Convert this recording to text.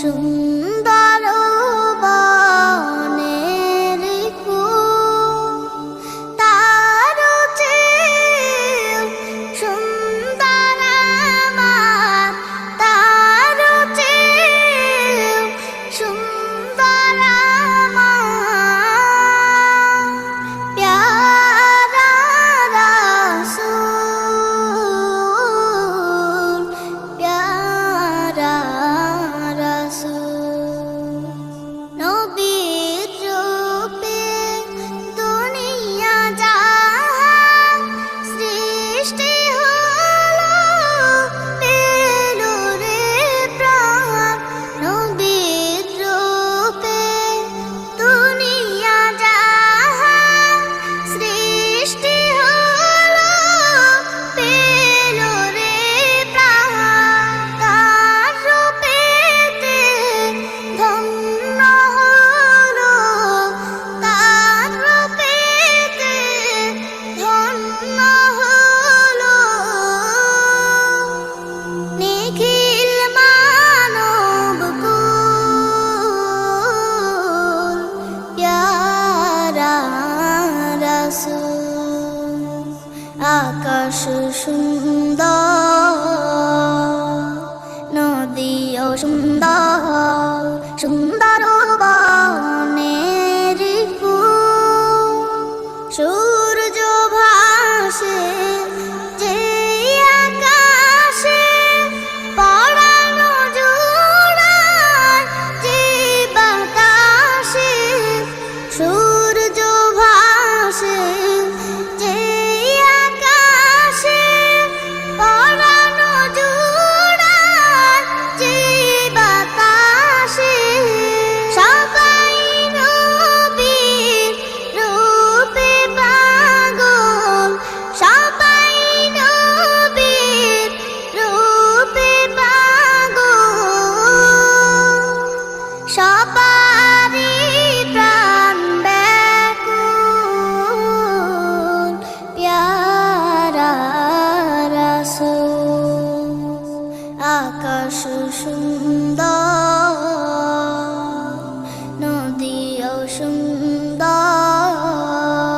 সুন্দর বনের ফুল তার চেয়েও সুন্দর আমার, তার চেয়েও সুন্দর আমার প্যারা রাসূল, প্যারা রাসূল। নবীর রূপে দুনিয়া জাহান সৃষ্টি হলো, পেল রে প্রাণ। নবীর রূপে দুনিয়া জাহান সৃষ্টি হলো, পেল রে প্রাণ। তার রূপেতে ধন্য হলো, তার রূপেতে ধন্য হলো। নিখিল মানবকুল প্যারা রাসূল। আকাশ সুন্দর, নদীও সুন্দর, সুন্দর বনের ফুল। সূর্য ভাসে যে আকাশে, পরানো জোড়ায় যে বাতাসে। সূর্য ভাসে যে আকাশে, পরানো জোড়ায় যে বাতাসে। সবাই নবীর রূপে পাগল, সবাই নবীর রূপে পাগল। সবারই প্রাণ ব্যাকুল প্যারা রাসূল। আকাশ সুন্দর,